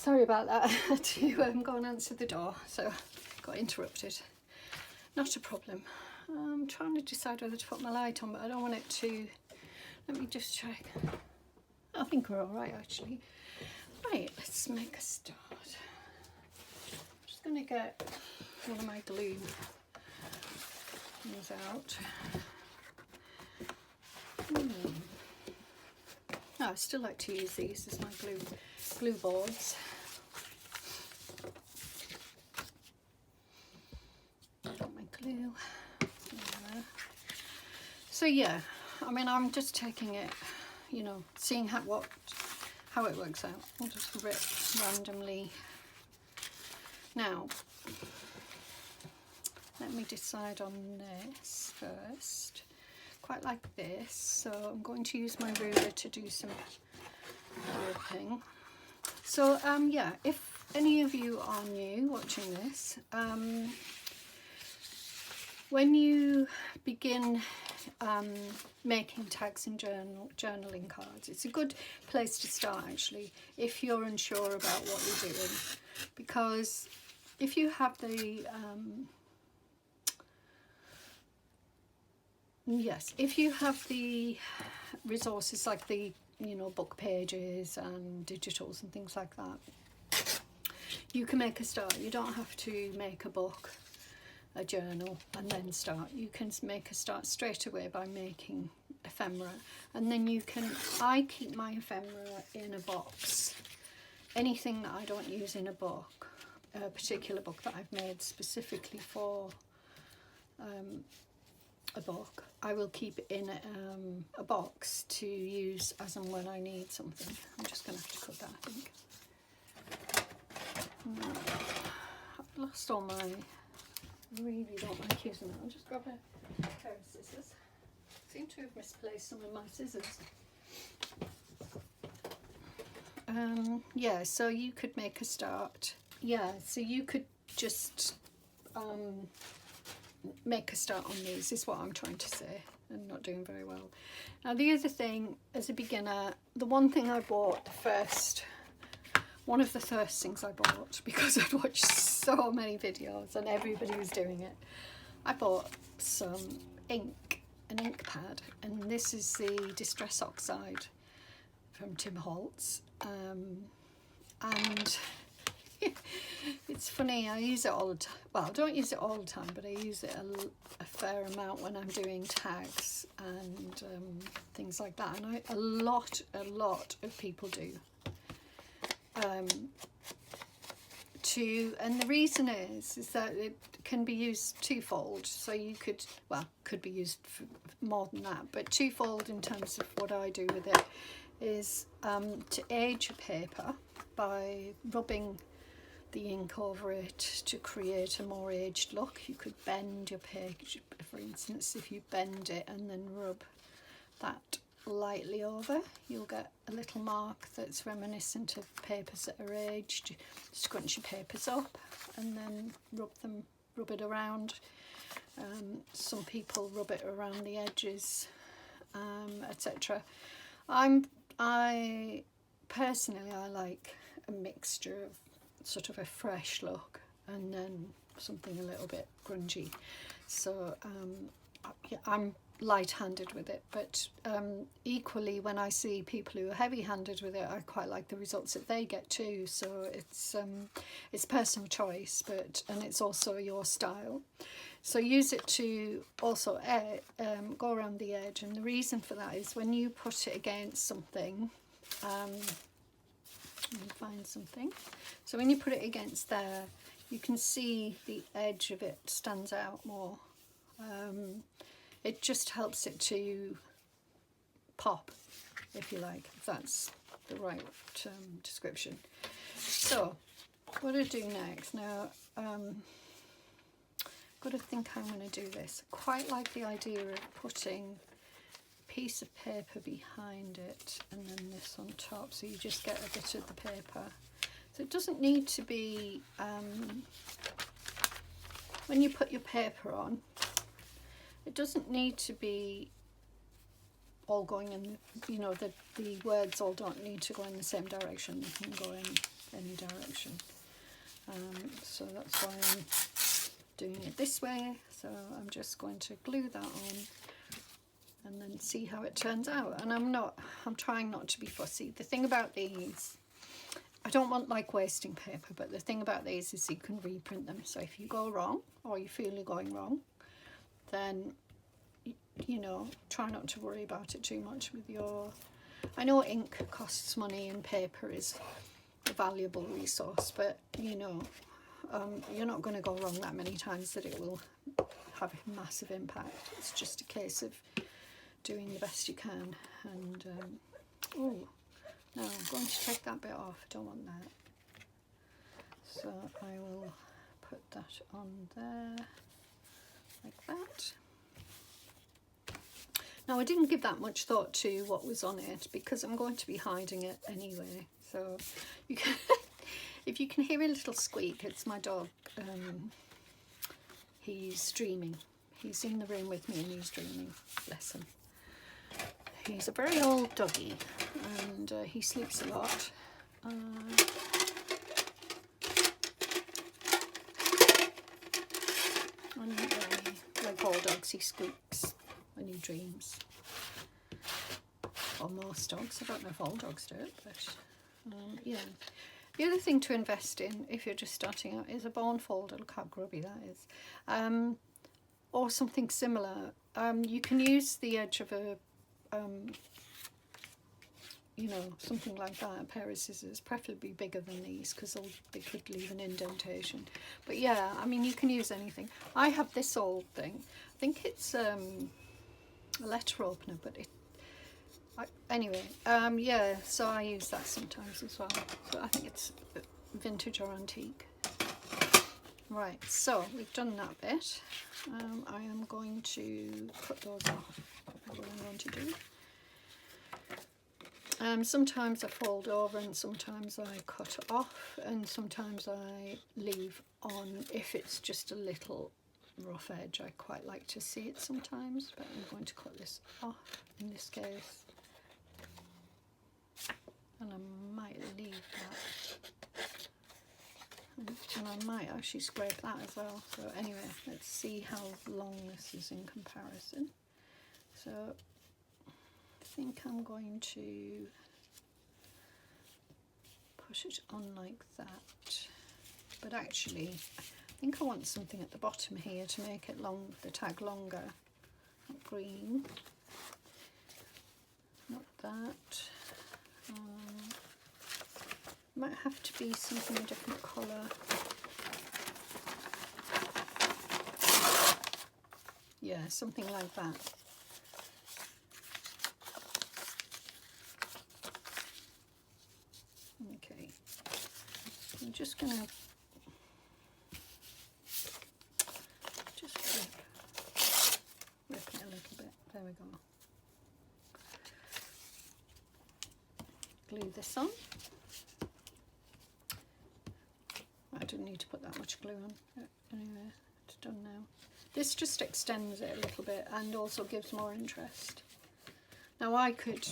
Sorry about that. I had to go and answer the door, so got interrupted. Not a problem. I'm trying to decide whether to put my light on, but I don't want it to. Let me just check. I think we're all right, actually. Right, let's make a start. I'm just going to get one of my glue things out. Oh, I still like to use these as my glue boards. Got my glue. There. So yeah, I mean, I'm just taking it, you know, seeing how it works out. I'll just rip randomly. Now, let me decide on this first. Quite like this, so I'm going to use my ruler to do some ripping. So yeah, if any of you are new watching this, when you begin making tags and journaling cards, it's a good place to start actually if you're unsure about what you're doing, because if you have the if you have the resources like the, you know, book pages and digitals and things like that, you can make a start. You don't have to make a book, a journal, and then start. You can make a start straight away by making ephemera, and then you can. I keep my ephemera in a box. Anything that I don't use in a book, a particular book that I've made specifically for a book, I will keep it in a box to use as and when I need something. I'm just going to have to cut that, I think. I've lost all my... I really don't like using that. I'll just grab a pair of scissors. I seem to have misplaced some of my scissors. Yeah, so you could make a start. Yeah, so you could just make a start on these, is what I'm trying to say. I'm not doing very well. Now the other thing, as a beginner, the one thing I bought one of the first things I bought, because I'd watched so many videos and everybody was doing it, I bought some ink, an ink pad, and this is the Distress Oxide from Tim Holtz, and it's funny, I use it all the time. Well, I don't use it all the time, but I use it a fair amount when I'm doing tags and things like that, and a lot of people do. And the reason is that it can be used twofold. So you could be used for more than that, but twofold in terms of what I do with it is to age a paper by rubbing the ink over it to create a more aged look. You could bend your page, for instance. If you bend it and then rub that lightly over, you'll get a little mark that's reminiscent of papers that are aged. Scrunch your papers up and then rub it around. Some people rub it around the edges, etc. I personally like a mixture of sort of a fresh look and then something a little bit grungy. So yeah, I'm light-handed with it, but equally when I see people who are heavy-handed with it, I quite like the results that they get too. So it's personal choice, and it's also your style. So use it to also go around the edge, and the reason for that is when you put it against something, let me find something. So when you put it against there, you can see the edge of it stands out more. It just helps it to pop, if you like, if that's the right description. So what do I do next? Now, got to think how I'm going to do this. I quite like the idea of putting a piece of paper behind it and then this on top, so you just get a bit of the paper. So it doesn't need to be, when you put your paper on, it doesn't need to be all going in, you know, the words all don't need to go in the same direction. They can go in any So that's why I'm doing it this way. So I'm just going to glue that on and then see how it turns out. And I'm trying not to be fussy. The thing about these, I don't want like wasting paper, but the thing about these is you can reprint them. So if you go wrong or you feel you're going wrong, then you know, try not to worry about it too much with your... I know ink costs money and paper is a valuable resource, but you know, you're not going to go wrong that many times that it will have a massive impact. It's just a case of doing the best you can. And oh, no, I'm going to take that bit off. I don't want that. So I will put that on there like that. Now I didn't give that much thought to what was on it because I'm going to be hiding it anyway. So you can, if you can hear a little squeak, it's my dog. He's dreaming. He's in the room with me and he's dreaming. Bless him. He's a very old doggy and he sleeps a lot. Like all dogs, he squeaks when he dreams. Or most dogs. I don't know if all dogs do it, but yeah. The other thing to invest in if you're just starting out is a bone folder. Look how grubby that is. Or something similar. You can use the edge of a you know, something like that, a pair of scissors, preferably bigger than these because they could leave an indentation. But yeah, I mean, you can use anything. I have this old thing. I think it's a letter opener, but anyway, yeah, so I use that sometimes as well. So I think it's vintage or antique. Right, so we've done that bit. I am going to cut those off. That's what I'm going to do. Sometimes I fold over and sometimes I cut off and sometimes I leave on if it's just a little rough edge. I quite like to see it sometimes, but I'm going to cut this off in this case. And I might leave that. And I might actually scrape that as well. So anyway, let's see how long this is in comparison. So I think I'm going to put it on like that, but actually I think I want something at the bottom here to make it the tag longer. Not green, not that. Might have to be something a different colour. Yeah, something like that. Okay, I'm just going to rip it a little bit. There we go. Glue this on. I don't need to put that much glue on. Anyway, it's done now. This just extends it a little bit and also gives more interest. Now I could,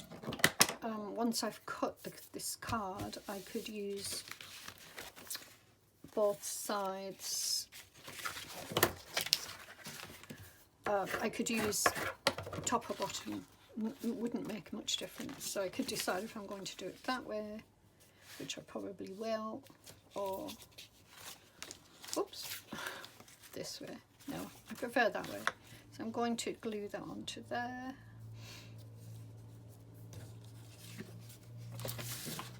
once I've cut this card, I could use both sides. I could use top or bottom. It wouldn't make much difference. So I could decide if I'm going to do it that way, which I probably will, or oops, this way. No, I prefer that way. So I'm going to glue that onto there.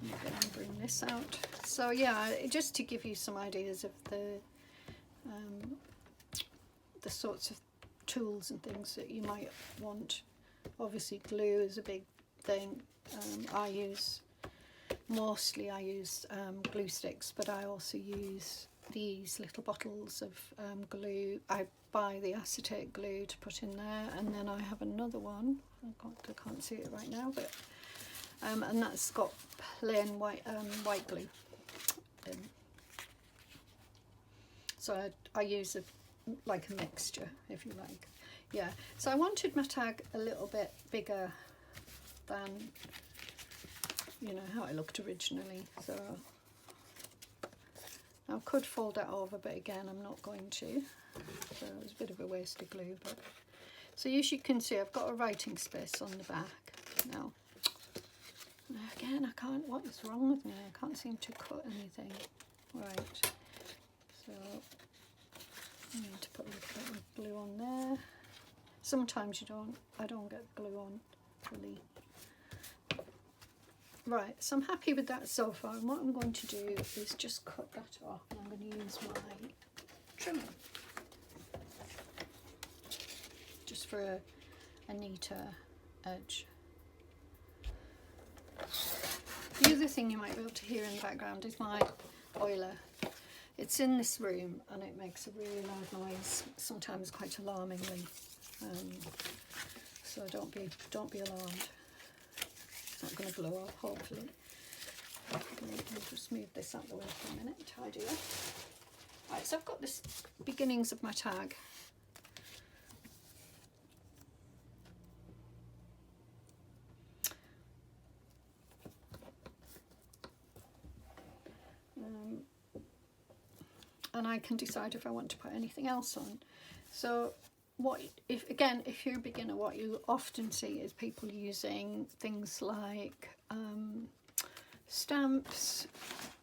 And then bring this out. So yeah, just to give you some ideas of the sorts of tools and things that you might want. Obviously glue is a big thing. I use glue sticks, but I also use these little bottles of glue. I buy the acetate glue to put in there, and then I have another one. I can't see it right now, but and that's got plain white glue. So I use like a mixture, if you like. Yeah. So I wanted my tag a little bit bigger than, you know, how it looked originally. So I could fold that over, but again I'm not going to, so it was a bit of a waste of glue. But so as you can see, I've got a writing space on the back. Now again, I can't, what is wrong with me? I can't seem to cut anything. Right, so I need to put a little bit of glue on there. Sometimes I don't get glue on fully. Right, so I'm happy with that so far, and what I'm going to do is just cut that off, and I'm going to use my trimmer just for a neater edge. The other thing you might be able to hear in the background is my boiler. It's in this room and it makes a really loud noise, sometimes quite alarmingly. So don't be alarmed. It's not going to blow up, hopefully. I'll just move this out of the way for a minute, tidy up. Right, so I've got the beginnings of my tag. And I can decide if I want to put anything else on. So if you're a beginner, what you often see is people using things like stamps,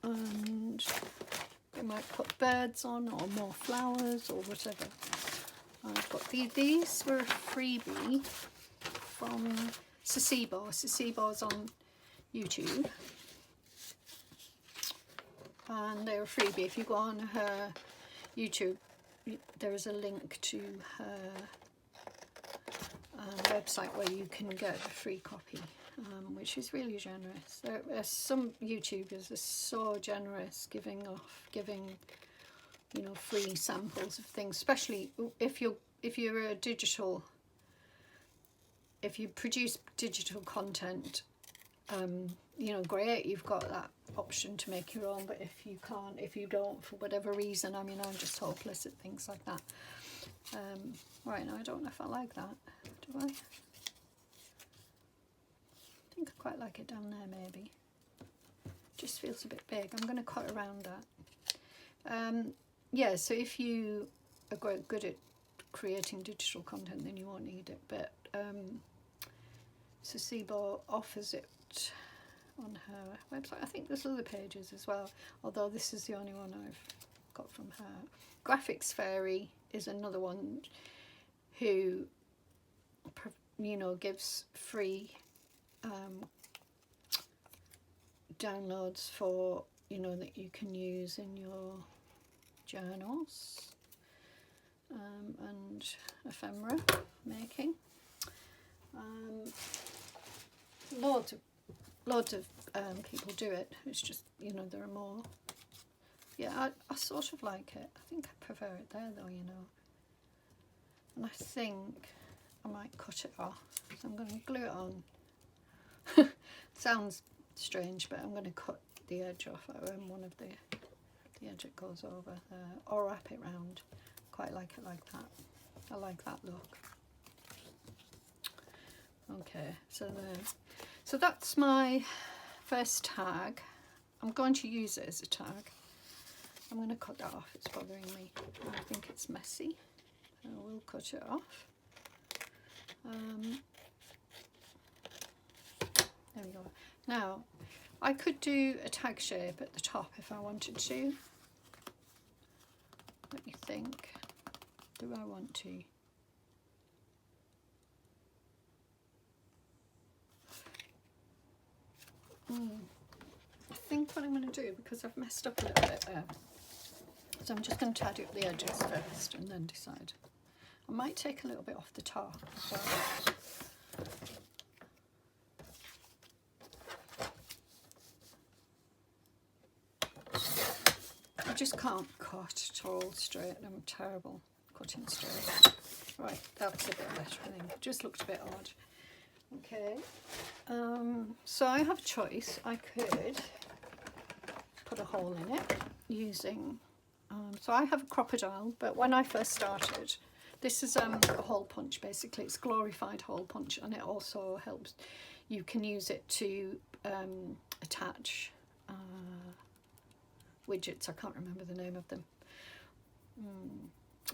and they might put birds on or more flowers or whatever. But these were a freebie from Sasibo. Sasibo's on YouTube. And they're a freebie. If you go on her YouTube, there is a link to her website where you can get a free copy, which is really generous. Some YouTubers are so generous giving free samples of things, especially if you produce digital content. Great, you've got that option to make your own, but if you don't for whatever reason, I'm just hopeless at things like that. Right, now I don't know if I like that, do I? I think I quite like it down there, maybe. Just feels a bit big. I'm going to cut around that. Yeah, so if you are quite good at creating digital content, then you won't need it, but Sasibo offers it on her website. I think there's other pages as well, although this is the only one I've got from her. Graphics Fairy is another one who gives free downloads for that you can use in your journals and ephemera making. Loads of people do it. It's just, there are more. Yeah, I sort of like it. I think I prefer it there though, And I think I might cut it off. So I'm going to glue it on. Sounds strange, but I'm going to cut the edge off. One of the edge that goes over there, or wrap it round. Quite like it like that. I like that look. Okay, so that's my first tag. I'm going to use it as a tag. I'm going to cut that off, it's bothering me. I think it's messy. I will cut it off. There we go. Now, I could do a tag shape at the top if I wanted to. Let me think. Do I want to? I think what I'm going to do, because I've messed up a little bit there, so I'm just going to tidy up the edges first and then decide. I might take a little bit off the top. So I just can't cut at all straight. I'm terrible cutting straight. Right, that's a bit better, I think. It just looked a bit odd. Okay, so I have a choice. I could put a hole in it using, so I have a crocodile, but when I first started, this is a hole punch basically. It's glorified hole punch, and it also helps, you can use it to attach widgets. I can't remember the name of them.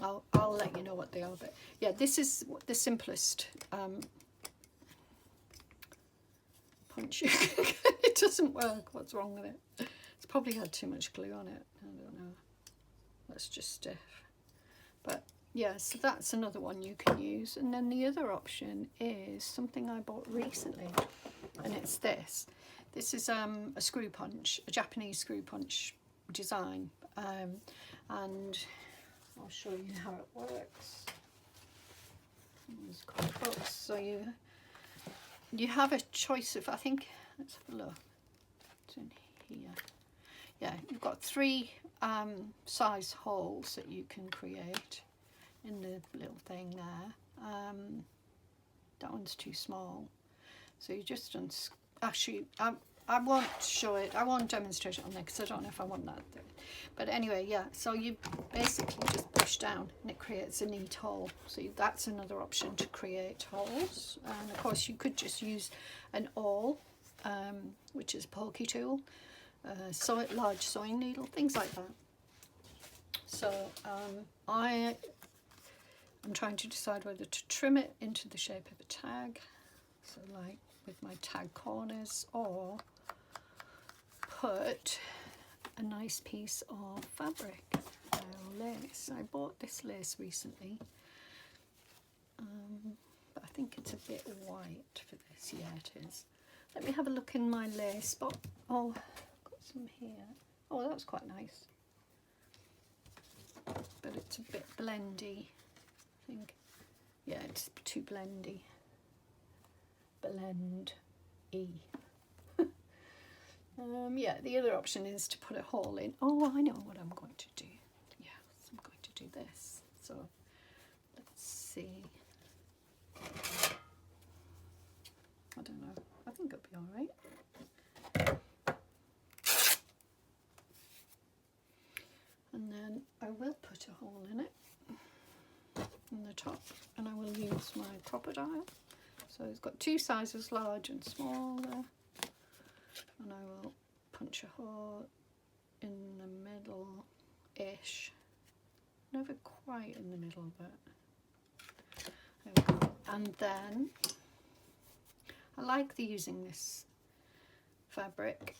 I'll let you know what they are, but yeah, this is the simplest punch. It doesn't work. What's wrong with it? It's probably had too much glue on it. I don't know. That's just stiff. But yeah, so that's another one you can use. And then the other option is something I bought recently, and it's this. This is a screw punch, a Japanese screw punch design, and I'll show you how it works. There's books. So you have a choice of, I think, let's have a look. It's in here. Yeah, you've got 3 size holes that you can create in the little thing there. That one's too small, so you just actually I won't show it, I won't demonstrate it on there because I don't know if I want that. But anyway, yeah, so you basically just push down and it creates a neat hole. So that's another option to create holes. And of course you could just use an awl, which is a pokey tool, large sewing needle, things like that. So I'm trying to decide whether to trim it into the shape of a tag, so like with my tag corners, or put a nice piece of fabric or lace. I bought this lace recently, but I think it's a bit white for this. Yeah, it is. Let me have a look in my lace box. Oh, I've got some here. Oh, that's quite nice, but it's a bit blendy, I think. Yeah, it's too blendy. Blend-y. Yeah, the other option is to put a hole in. Oh, I know what I'm going to do. Yes, I'm going to do this. So let's see. I don't know. I think it'll be all right. And then I will put a hole in it, in the top, and I will use my crocodile. So it's got 2 sizes, large and small there. And I will punch a hole in the middle-ish. Never quite in the middle, but there we go. And then I like using this fabric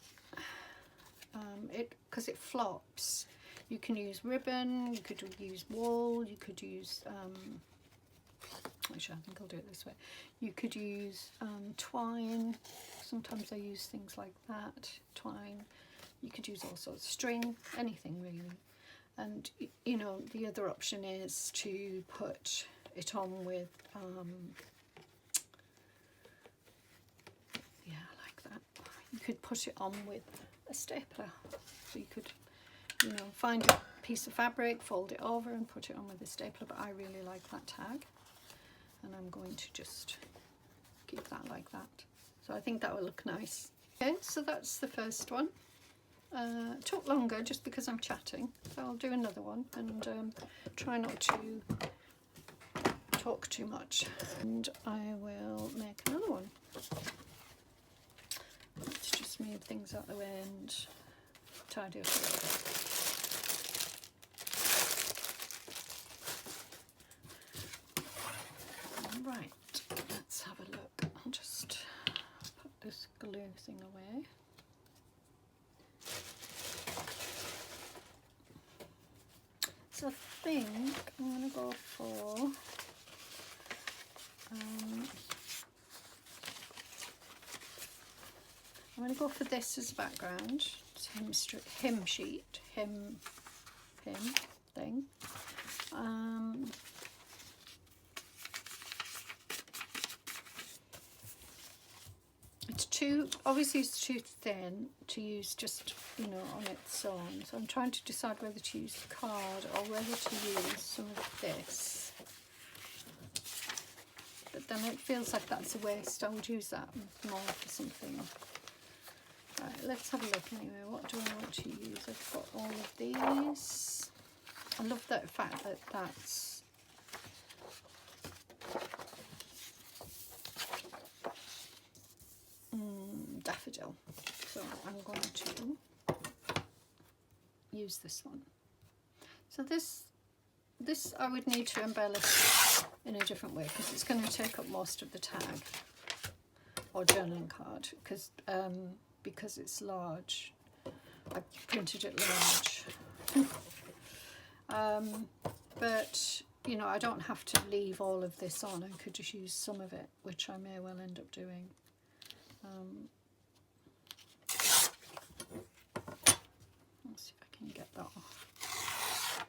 because it flops. You can use ribbon, you could use wool, you could use actually I think I'll do it this way. You could use twine. Sometimes I use things like that, twine. You could use all sorts of string, anything really. And you know, the other option is to put it on with yeah, I like that. You could put it on with a stapler. So you could, you know, find a piece of fabric, fold it over and put it on with a stapler, but I really like that tag. And I'm going to just keep that like that. So I think that will look nice. Okay, so that's the first one. It took longer just because I'm chatting, so I'll do another one and try not to talk too much. And I will make another one. Let's just move things out of the way and tidy up a little bit. Right, let's have a look. I'll just put this glue thing away. So I think I'm going to go for this as a background. It's hem sheet, hem thing. Obviously it's too thin to use just, you know, on its own. So I'm trying to decide whether to use the card or whether to use some of this. But then it feels like that's a waste. I would use that more for something. Right, let's have a look anyway. What do I want to use? I've got all of these. I love the fact that that's daffodil. So I'm going to use this one. So this I would need to embellish in a different way because it's going to take up most of the tag or journaling card because it's large. I printed it large. But you know, I don't have to leave all of this on. I could just use some of it, which I may well end up doing. Let's see if I can get that off.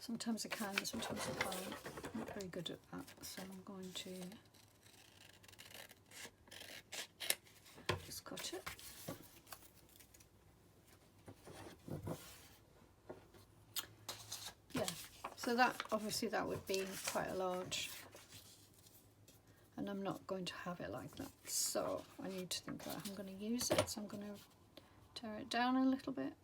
Sometimes I can, sometimes I can't. I'm not very good at that, so I'm going to just cut it. Yeah, so that obviously that would be quite a large, and I'm not going to have it like that, so I need to think about how I'm going to use it. So I'm going to tear it down a little bit.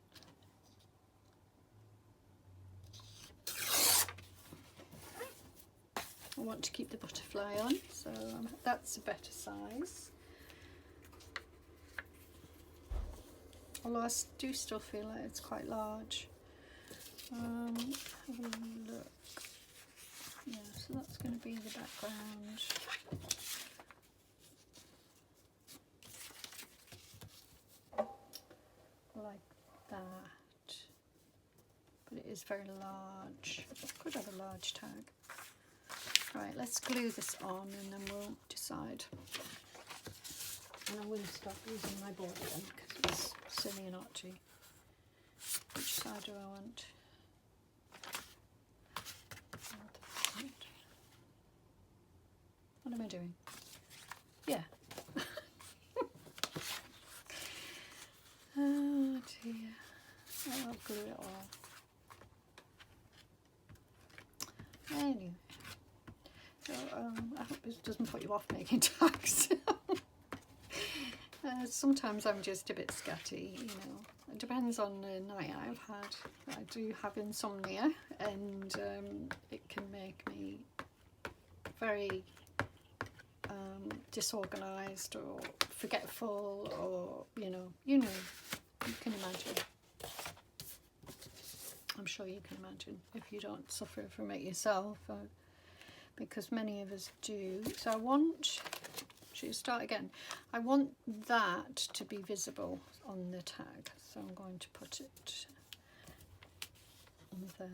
I want to keep the butterfly on, so that's a better size. Although I do still feel like it's quite large. Have a look. Yeah, so that's going to be the background. Like that. But it is very large. Could have a large tag. Right, let's glue this on and then we'll decide. And I will stop using my board again because it's silly and arty. Which side do I want? What am I doing? Yeah. Oh dear. I'll glue it all. Anyway. So I hope this doesn't put you off making tags. Sometimes I'm just a bit scatty, you know. It depends on the night I've had. I do have insomnia, and it can make me very disorganised or forgetful, or you can imagine. I'm sure you can imagine if you don't suffer from it yourself, because many of us do. So I want, should we start again? I want that to be visible on the tag, so I'm going to put it there.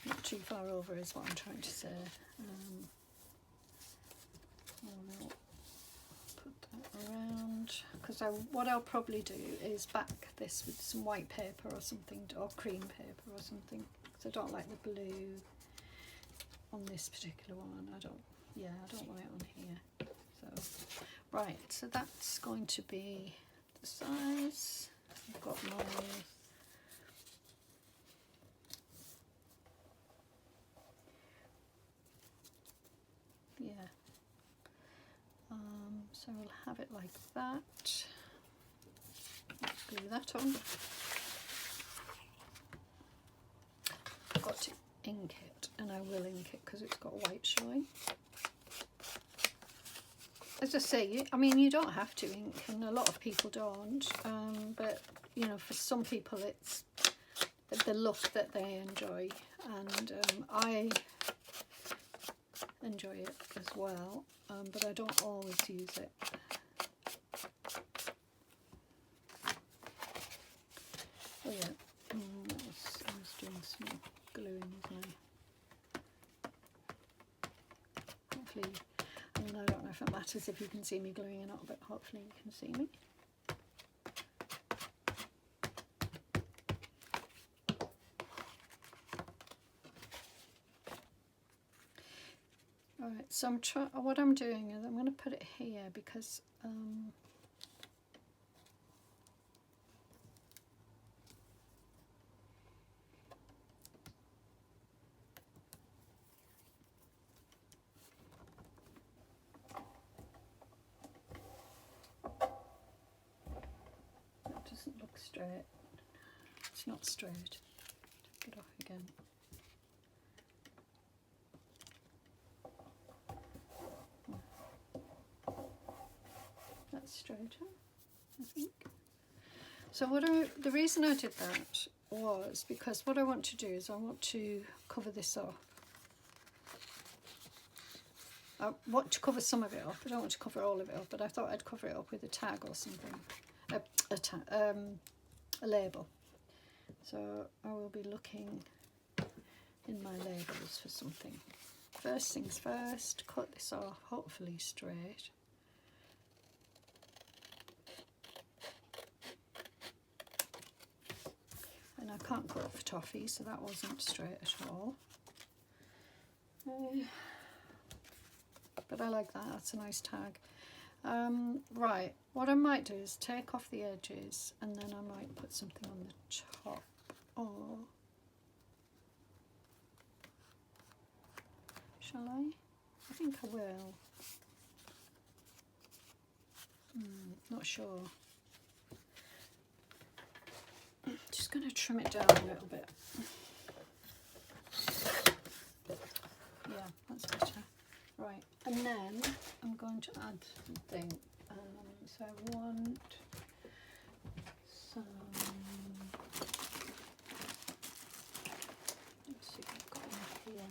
Not too far over is what I'm trying to say. I'll put that around, because what I'll probably do is back this with some white paper or something, or cream paper or something, because I don't like the blue on this particular one. I don't want it on here. So right, so that's going to be the size. I've got my so we'll have it like that. Let's glue that on. I've got to ink it, and I will ink it because it's got white showing. As I say, I mean, you don't have to ink, and a lot of people don't, but you know, for some people it's the look that they enjoy, and I enjoy it as well, but I don't always use it. Oh yeah, I was doing some gluing, wasn't I? Hopefully, I mean, I don't know if it matters if you can see me gluing or not, but hopefully you can see me. Alright, so what I'm doing is I'm going to put it here because that doesn't look straight. It's not straight. Take it off again. That's straighter, I think. So the reason I did that was because what I want to do is I want to cover this up. I want to cover some of it up. I don't want to cover all of it up, but I thought I'd cover it up with a tag or something, a label. So I will be looking in my labels for something. First things first, cut this off, hopefully straight. And I can't cut for toffee, so that wasn't straight at all. But I like that, that's a nice tag. Right, what I might do is take off the edges and then I might put something on the top. Or shall I? I think I will. Not sure. Just going to trim it down a little bit. Yeah, that's better. Right, and then I'm going to add something. So I want some. Let's see if I've got enough here.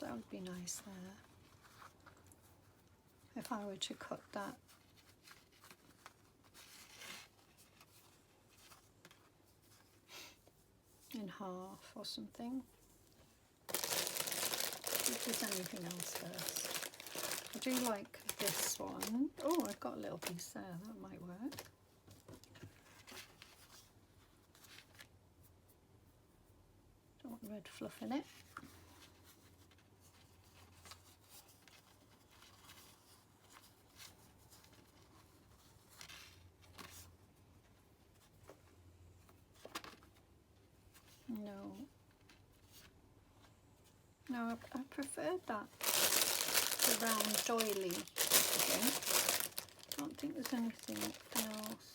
That would be nice there. If I were to cut that in half or something. If there's anything else first. I do like this one. Oh, I've got a little piece there, that might work. Don't want red fluff in it. No, I preferred that, the round doily again. I don't think there's anything else.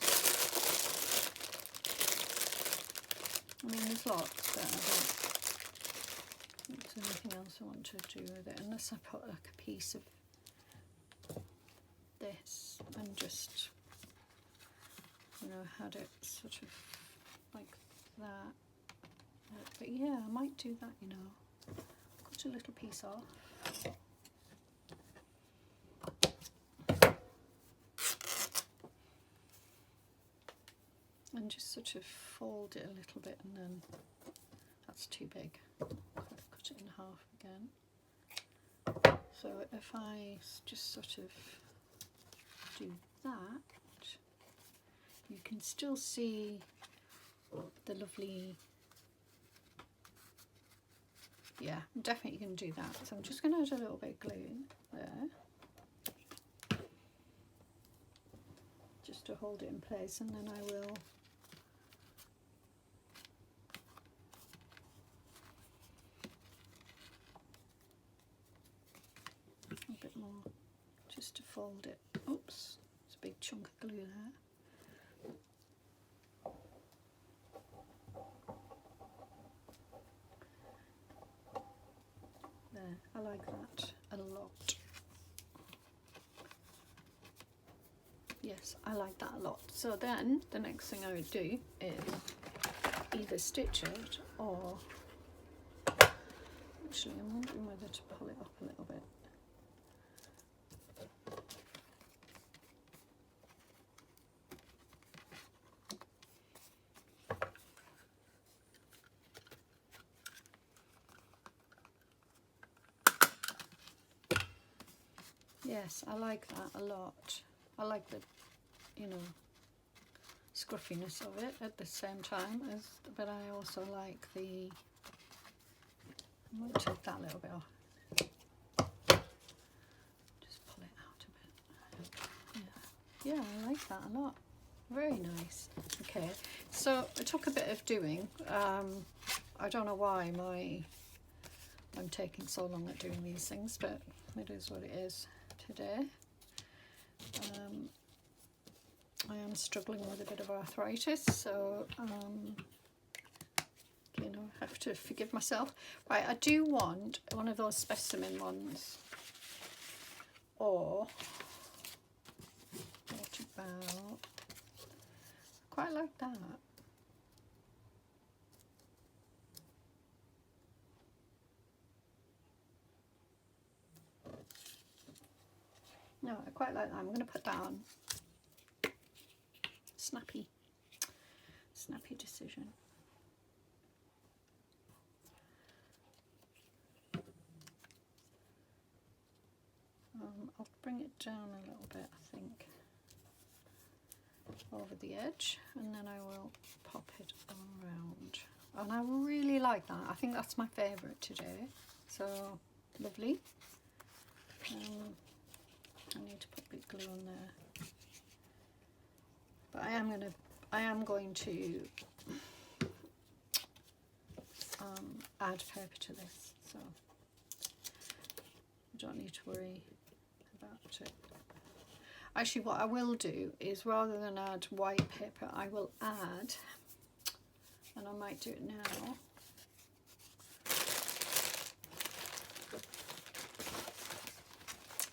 I mean, there's lots, but I don't think there's anything else I want to do with it, unless I put like a piece of this and just, you know, had it sort of like that. But yeah, I might do that, you know. Cut a little piece off. And just sort of fold it a little bit, and then that's too big. Cut it in half again. So if I just sort of do that, you can still see the lovely. Yeah, I'm definitely going to do that. So I'm just going to add a little bit of glue there, just to hold it in place, and then I will a bit more, just to fold it. Oops, it's a big chunk of glue there. There, I like that a lot. Yes, I like that a lot. So then the next thing I would do is either stitch it, or actually I'm wondering whether to pull it up a little bit. Yes, I like that a lot. I like the, you know, scruffiness of it at the same time as, but I also like the, I might take that a little bit off. Just pull it out a bit. Yeah, I like that a lot. Very nice. Okay, so it took a bit of doing. I don't know why I'm taking so long at doing these things, but it is what it is today. I am struggling with a bit of arthritis, so you know, I have to forgive myself. Right, I do want one of those specimen ones. Or what about, quite like that. No, I quite like that. I'm going to put that on. Snappy decision. I'll bring it down a little bit, I think, over the edge, and then I will pop it around. And I really like that. I think that's my favourite today. So lovely. I need to put big glue on there, but I am going to add paper to this, so I don't need to worry about it. Actually, what I will do is, rather than add white paper, I will add, and I might do it now,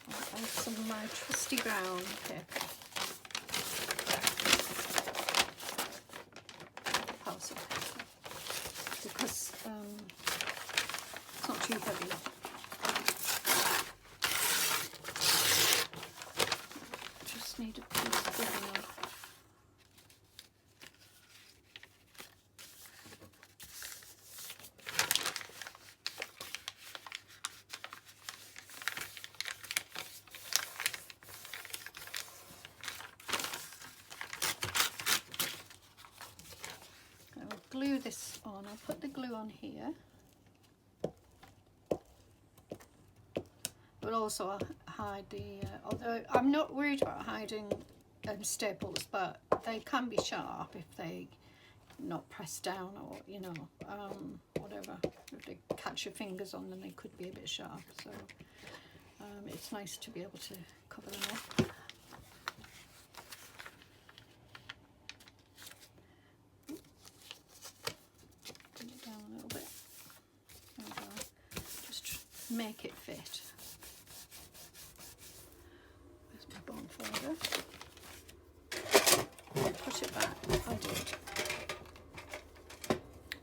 I'll add some of my trusty brown paper. Parcel paper. Because it's not too heavy. Just need a piece big enough. Glue this on. I'll put the glue on here. But also hide the, although I'm not worried about hiding staples, but they can be sharp if they not pressed down, or you know, whatever. If they catch your fingers on them, they could be a bit sharp. So it's nice to be able to cover them up. Make it fit. Where's my bone folder? Put it back. I did.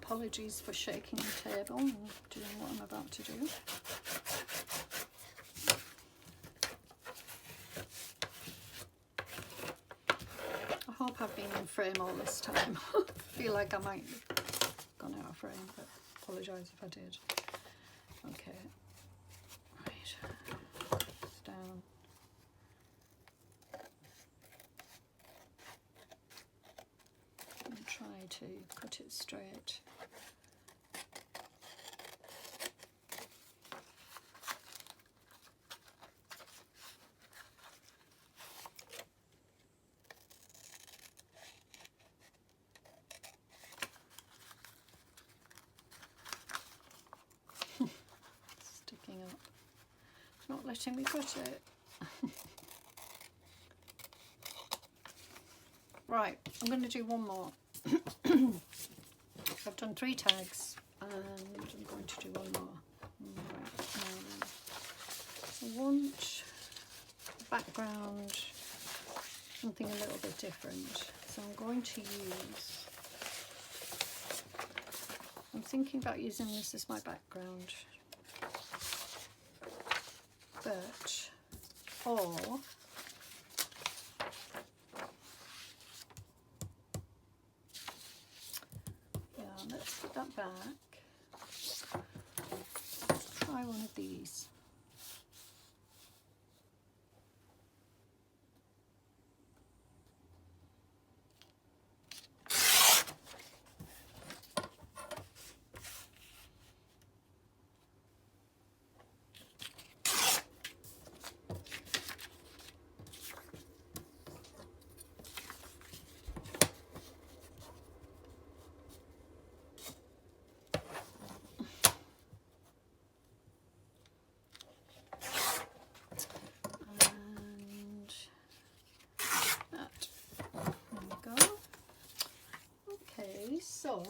Apologies for shaking the table and doing what I'm about to do. I hope I've been in frame all this time. I feel like I might have gone out of frame, but apologise if I did. Okay. Down. And try to cut it straight. Sticking up. Not letting me cut it. Right, I'm going to do one more. I've done 3 tags and I'm going to do one more. Right, now then. I want the background something a little bit different. So I'm going to use, I'm thinking about using this as my background. But, or yeah, let's put that back. Try one of these.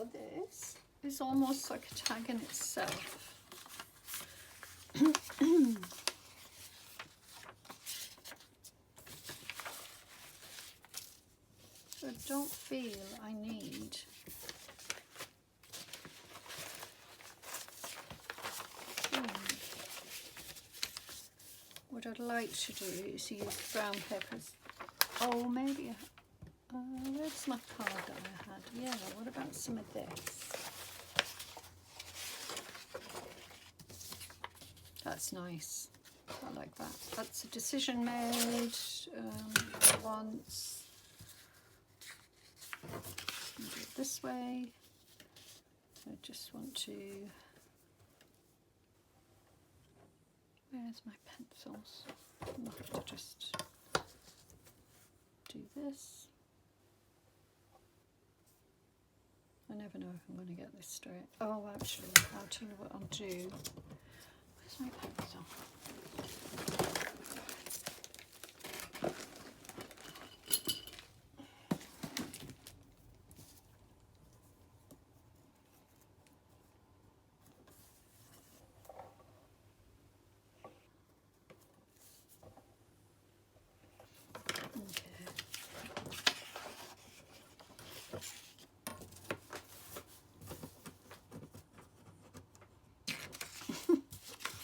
this is almost like a tag in itself. So I don't feel I need what I'd like to do is use brown papers. Oh, maybe where's my card that I had? Yeah, what about some of this? That's nice. I like that. That's a decision made once. Do it this way. I just want to. Where's my pencils? I have to just do this. I never know if I'm going to get this straight. Oh, actually, I'll tell you what I'll do. Where's my pencil?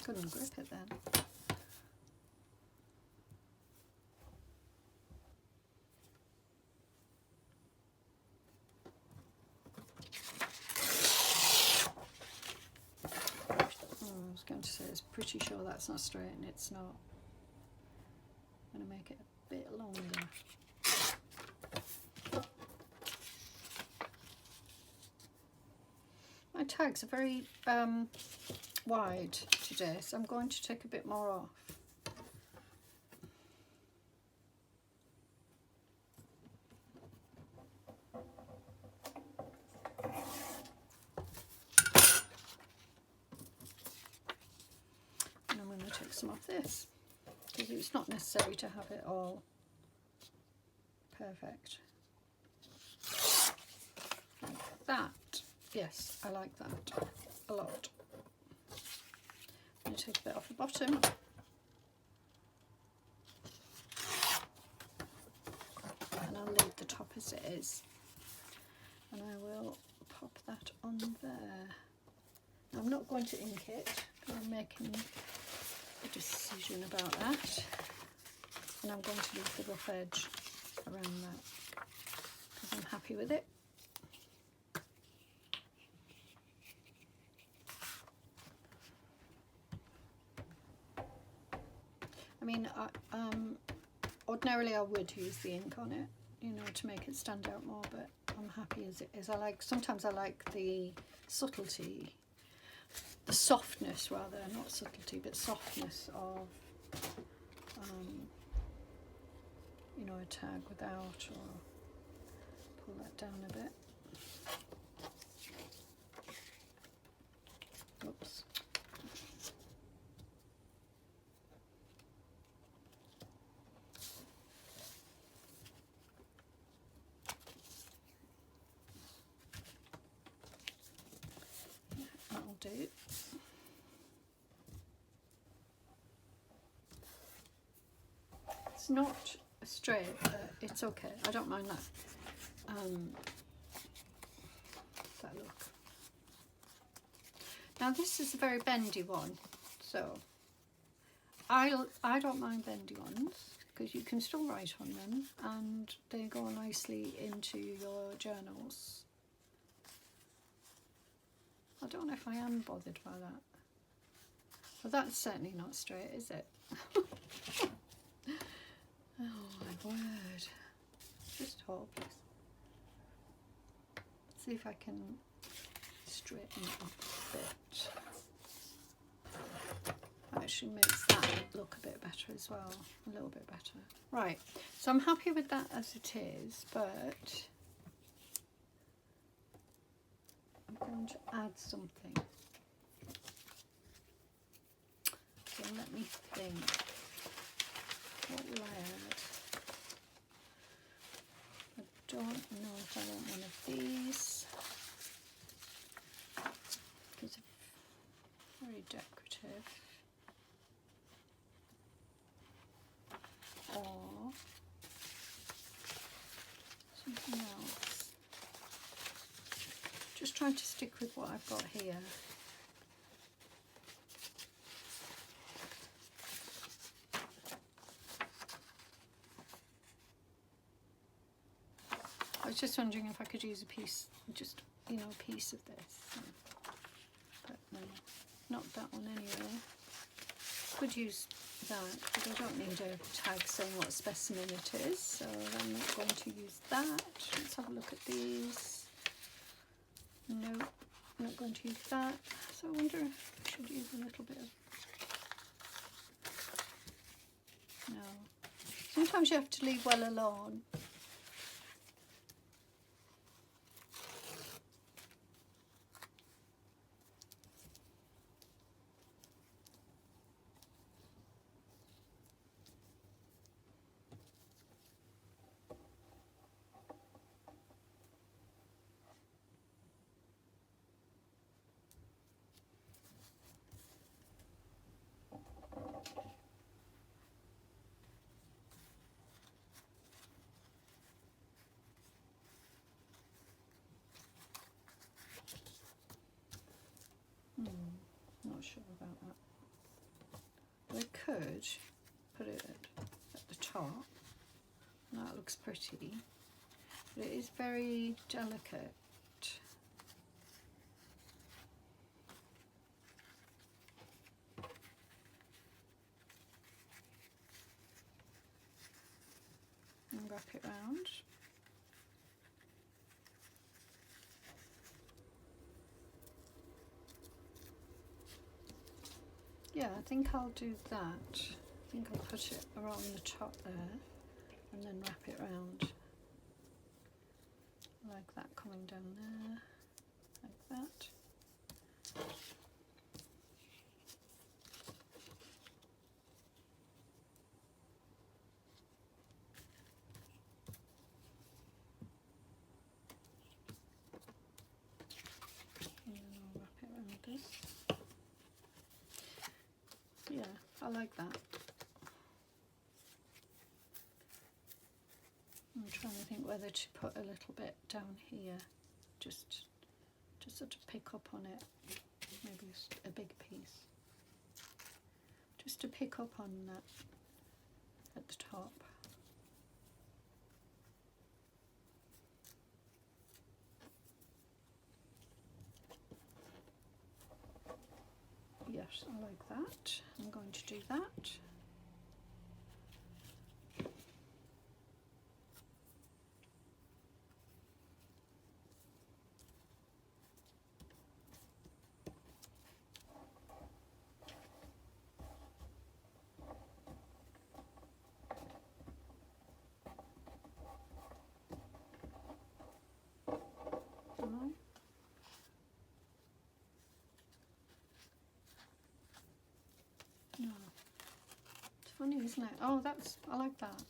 Couldn't grip it then. I was going to say, it's pretty sure that's not straight, and it's not. I'm going to make it a bit longer. My tags are very wide today, so I'm going to take a bit more off. And I'm going to take some off this, because it's not necessary to have it all perfect. Like that. Yes, I like that a lot. I'm going to take a bit off the bottom. And I'll leave the top as it is. And I will pop that on there. Now, I'm not going to ink it, because I'm making a decision about that. And I'm going to leave the rough edge around that, because I'm happy with it. I mean, ordinarily I would use the ink on it, you know, to make it stand out more, but I'm happy as it is. Sometimes I like the subtlety, the softness rather, not subtlety, but softness of, you know, a tag without, or pull that down a bit. Oops. That'll do. It's not straight, but it's okay. I don't mind that. That look. Now this is a very bendy one, so I don't mind bendy ones, because you can still write on them and they go nicely into your journals. I don't know if I am bothered by that. Well, that's certainly not straight, is it? Oh my word. Just hopeless. See if I can straighten it up a bit. That actually makes that look a bit better as well. A little bit better. Right, so I'm happy with that as it is, but I'm going to add something. So let me think. What will I add? I don't know if I want one of these. decorative or something else. Just trying to stick with what I've got here. I was just wondering if I could use a piece, just, you know, a piece of this. But no, not that one anyway. Could use that, but I don't need a tag saying what specimen it is, so I'm not going to use that. Let's have a look at these. Nope, not going to use that. So I wonder if I should use a little bit of... No. Sometimes you have to leave well alone. Not sure about that. I could put it at the top. That looks pretty, but it is very delicate. And wrap it round. Yeah, I think I'll do that. I think I'll put it around the top there and then wrap it round. Like that, coming down there, like that. And then I'll wrap it around this. Yeah, I like that. I'm trying to think whether to put a little bit down here, just to sort of pick up on it, maybe a big piece, just to pick up on that at the top. Yes, I like that. I'm going to do that. No. It's funny, isn't it? Oh, I like that.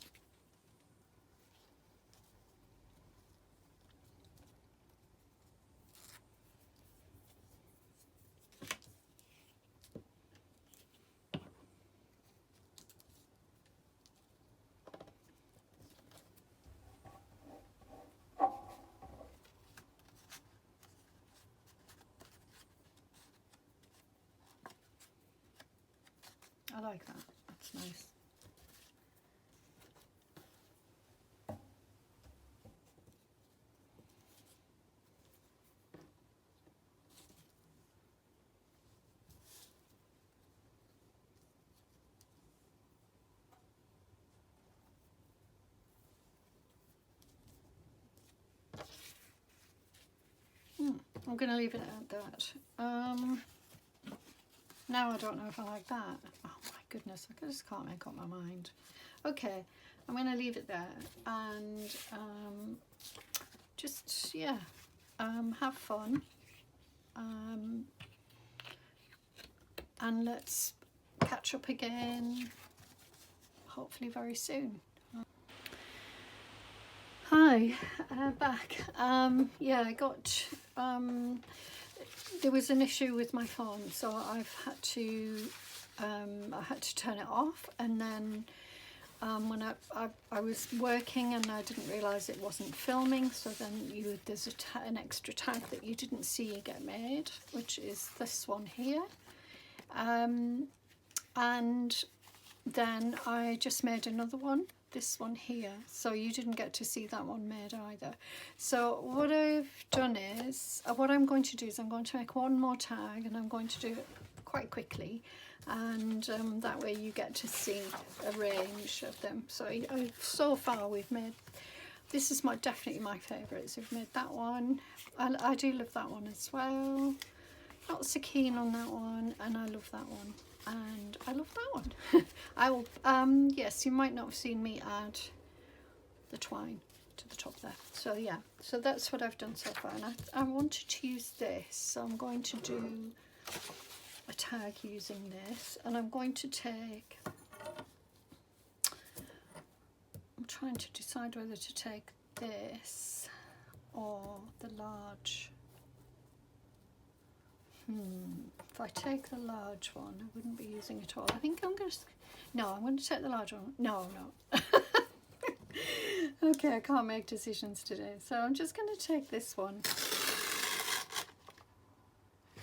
I like that. That's nice. I'm going to leave it at that. Now I don't know if I like that. Oh my goodness, I just can't make up my mind. Okay, I'm going to leave it there and just, yeah, have fun. And let's catch up again, hopefully very soon. Hi, back. Yeah, I got there was an issue with my phone, so I've had to I had to turn it off, and then when I was working and I didn't realise it wasn't filming, so then there's an extra tag that you didn't see get made, which is this one here, and then I just made another one, this one here, so you didn't get to see that one made either. So what I've done is, what I'm going to do is I'm going to make one more tag, and I'm going to do it quite quickly, and that way you get to see a range of them. So so far we've made, this is definitely my favourites. We've made that one, I do love that one as well, not so keen on that one, and I love that one, and I love that one. I will, yes, you might not have seen me add the twine to the top there. So yeah, so that's what I've done so far, and I wanted to use this, so I'm going to do a tag using this, and I'm going to take, I'm trying to decide whether to take this or the large. If I take the large one, I wouldn't be using it all. I think I'm going to, no, I'm going to take the large one. No. Okay, I can't make decisions today, so I'm just going to take this one.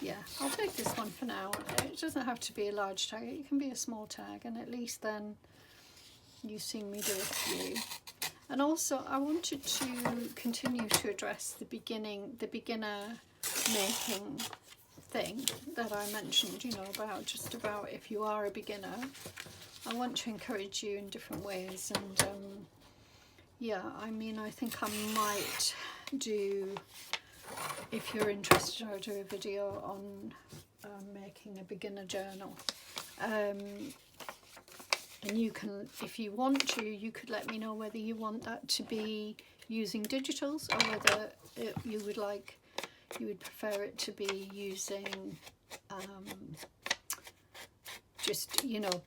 Yeah, I'll take this one for now. It doesn't have to be a large tag, it can be a small tag, and at least then you've seen me do a few. And also I wanted to continue to address the beginner making thing that I mentioned, you know, about if you are a beginner, I want to encourage you in different ways. And yeah, I mean, I think I might do, if you're interested, I'll do a video on making a beginner journal, and you can, if you want to, you could let me know whether you want that to be using digitals, or whether you would prefer it to be using just, you know,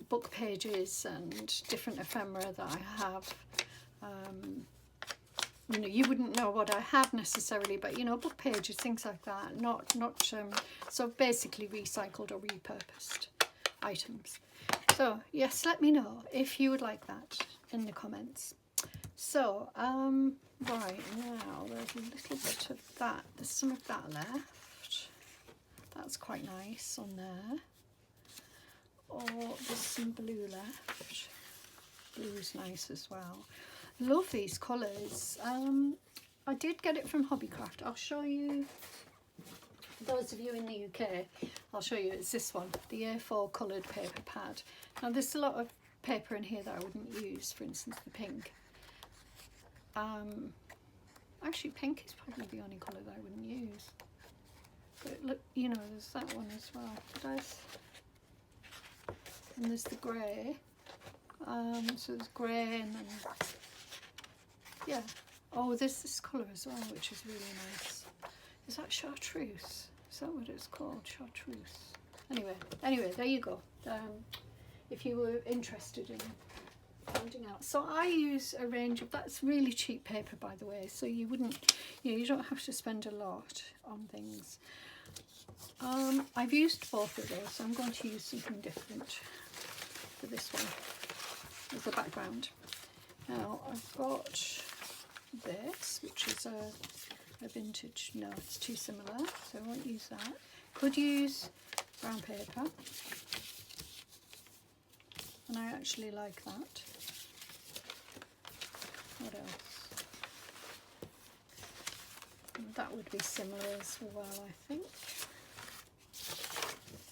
book pages and different ephemera that I have. You know, you wouldn't know what I have necessarily, but you know, book pages, things like that, not so basically recycled or repurposed items. So yes, let me know if you would like that in the comments. So right, now there's a little bit of that, there's some of that left, that's quite nice on there. Or there's some blue left, blue's nice as well. Love these colours. I did get it from Hobbycraft. I'll show you, those of you in the UK, I'll show you, it's this one, the A4 coloured paper pad. Now there's a lot of paper in here that I wouldn't use, for instance the pink. Actually pink is probably the only colour that I wouldn't use. But look, you know, there's that one as well. And there's the grey. So there's grey, and then, yeah. Oh, there's this colour as well, which is really nice. Is that chartreuse? Is that what it's called? Chartreuse. Anyway, there you go. If you were interested in finding out. So I use a range of, that's really cheap paper, by the way, so you wouldn't, you know, you don't have to spend a lot on things. I've used both of those, so I'm going to use something different for this one as a background. Now I've got this, which is a vintage, no, it's too similar, so I won't use that. Could use brown paper, and I actually like that. What else? That would be similar as well, I think.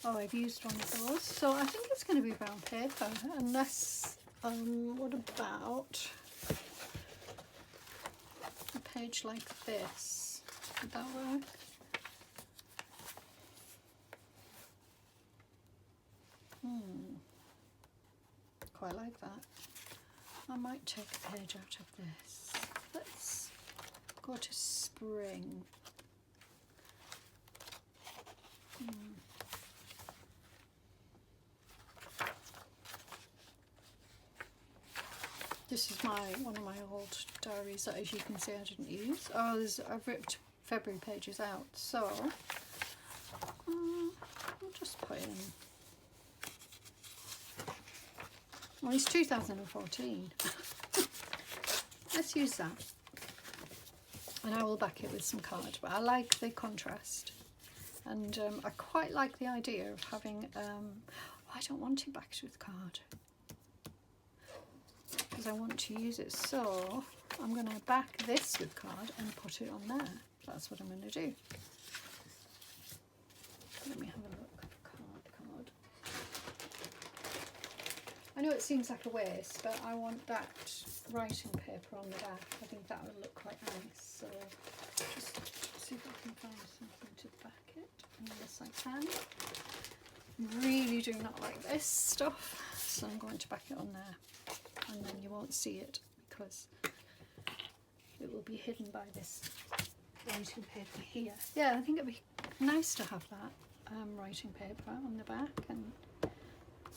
Oh, I've used one of those, so I think it's going to be brown paper, unless, what about a page like this? Would that work? Quite like that. I might take a page out of this. Let's go to spring. This is one of my old diaries that, as you can see, I didn't use. Oh, I've ripped February pages out. So I'll just put in, well, it's 2014. Let's use that. And I will back it with some card, but I like the contrast. And I quite like the idea of having, I don't want to back it with card, because I want to use it. So I'm going to back this with card and put it on there. That's what I'm going to do. Let me have a look. Card. I know it seems like a waste, but I want that writing paper on the back. I think that would look quite nice. So just see if I can find something to back it. Yes, I can. Really do not like this stuff, so I'm going to back it on there, and then you won't see it because it will be hidden by this writing paper here. Yeah, I think it'd be nice to have that writing paper on the back, and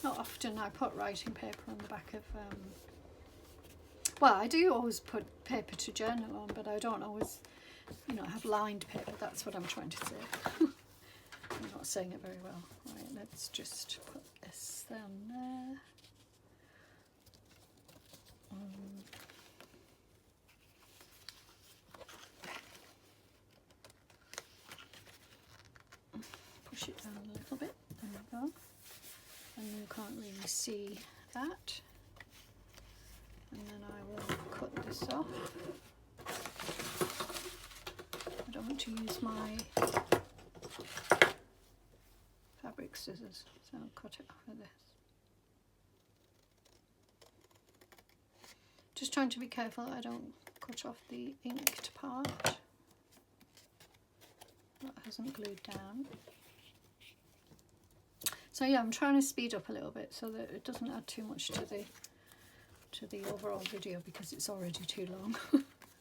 not often I put writing paper on the back of, well, I do always put paper to journal on, but I don't always, you know, have lined paper. That's what I'm trying to say. I'm not saying it very well. Right, let's just put this down there. Push it down a little bit. There we go. And you can't really see that. And then I will cut this off. I don't want to use my fabric scissors, so I'll cut it off with this. Just trying to be careful that I don't cut off the inked part. That hasn't glued down. So yeah, I'm trying to speed up a little bit so that it doesn't add too much to the overall video, because it's already too long,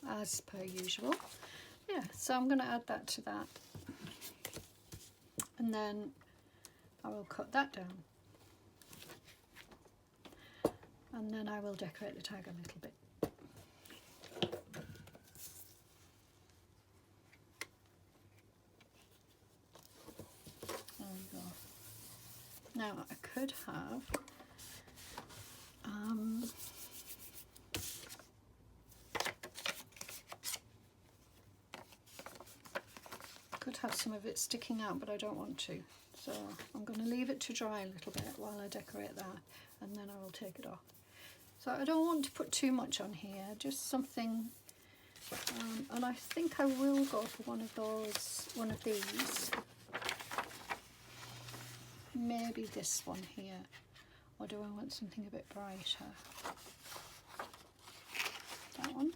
as per usual. Yeah, so I'm going to add that to that, and then I will cut that down, and then I will decorate the tag a little bit. There we go. Now I could have some of it sticking out, but I don't want to, so I'm going to leave it to dry a little bit while I decorate that, and then I will take it off. So I don't want to put too much on here, just something, and I think I will go for one of these, maybe this one here, or do I want something a bit brighter? That one.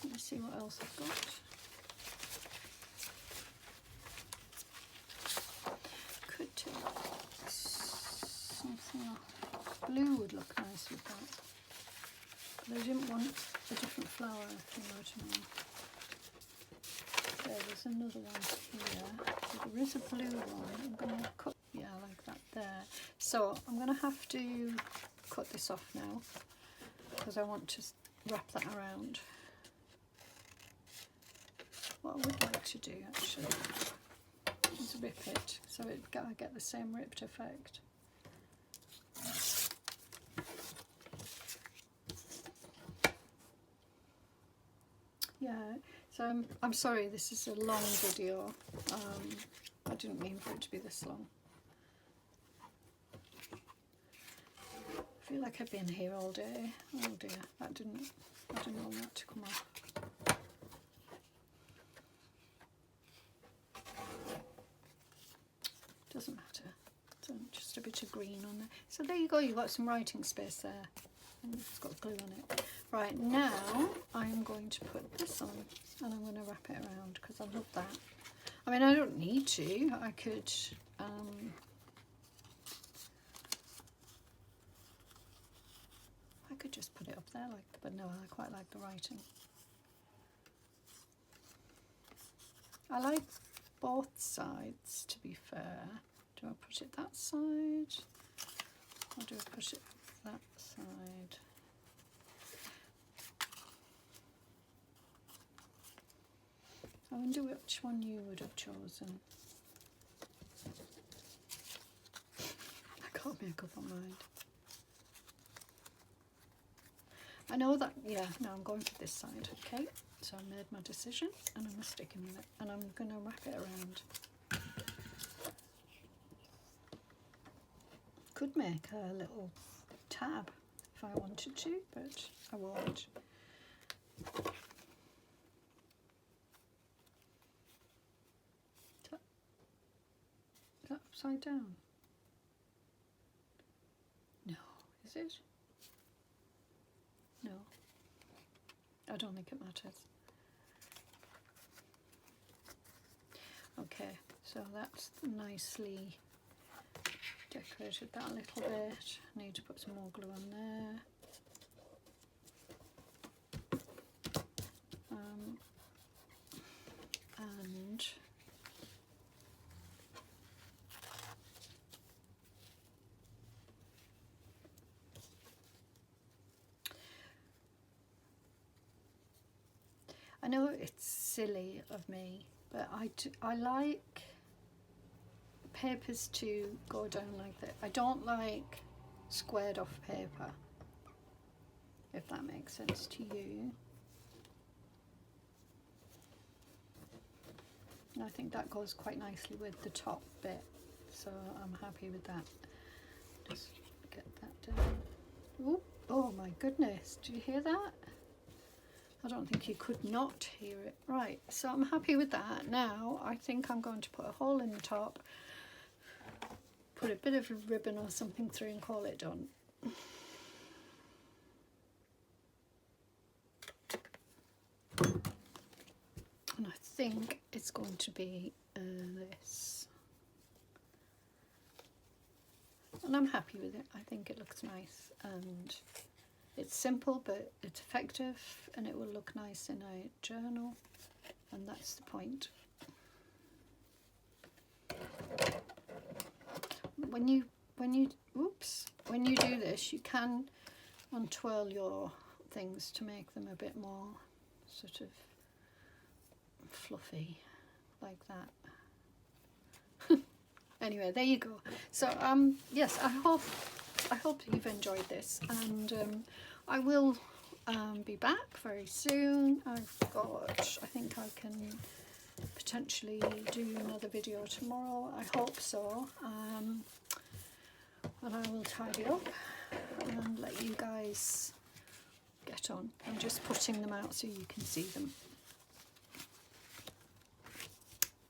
Let me see what else I've got. Could take something off. Blue would look nice with that. But I didn't want a different flower, if you know what I mean. There's another one here. So there is a blue one. I'm going to cut, yeah, like that there. So I'm going to have to cut this off now, because I want to wrap that around. What I would like to do actually is rip it, so I get the same ripped effect. Yeah, so I'm sorry, this is a long video. I didn't mean for it to be this long. I feel like I've been here all day. Oh dear, I didn't want that to come off. Doesn't matter. So just a bit of green on there. So there you go, you've got some writing space there. And it's got glue on it. Right, now I'm going to put this on, and I'm going to wrap it around because I love that. I mean, I don't need to. I could just put it up there, but no, I quite like the writing. I like both sides, to be fair. Do I put it that side, or do I put it that side? I wonder which one you would have chosen. I can't make up my mind. I know that, yeah, no, I'm going for this side, okay? So I made my decision and I'm sticking with it, and I'm going to wrap it around. Could make a little tab if I wanted to, but I won't. Is that upside down? No, is it? No, I don't think it matters. Okay, so that's nicely decorated that a little bit. I need to put some more glue on there. And I know it's silly of me, but I like papers to go down like that. I don't like squared off paper, if that makes sense to you. And I think that goes quite nicely with the top bit, so I'm happy with that. Just get that down. Ooh, oh my goodness, do you hear that? I don't think you could not hear it. Right, so I'm happy with that. Now I think I'm going to put a hole in the top, put a bit of a ribbon or something through and call it done. And I think it's going to be this. And I'm happy with it. I think it looks nice, and it's simple but it's effective, and it will look nice in a journal, and that's the point. When you do this, you can untwirl your things to make them a bit more sort of fluffy like that. Anyway, there you go. So yes, I hope you've enjoyed this, and I will be back very soon. I think I can potentially do another video tomorrow. I hope so. And I will tidy up and let you guys get on. I'm just putting them out so you can see them.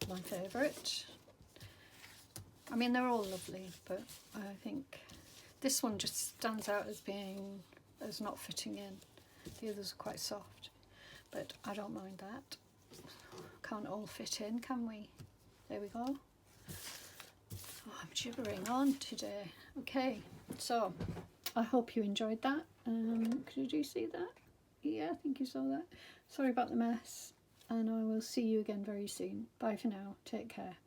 My favourite. I mean, they're all lovely, but I think this one just stands out as not fitting in. The others are quite soft, but I don't mind that. Can't all fit in, can we? There we go. Oh, I'm gibbering on today. Okay, so I hope you enjoyed that. Did you see that? Yeah, I think you saw that. Sorry about the mess, and I will see you again very soon. Bye for now. Take care.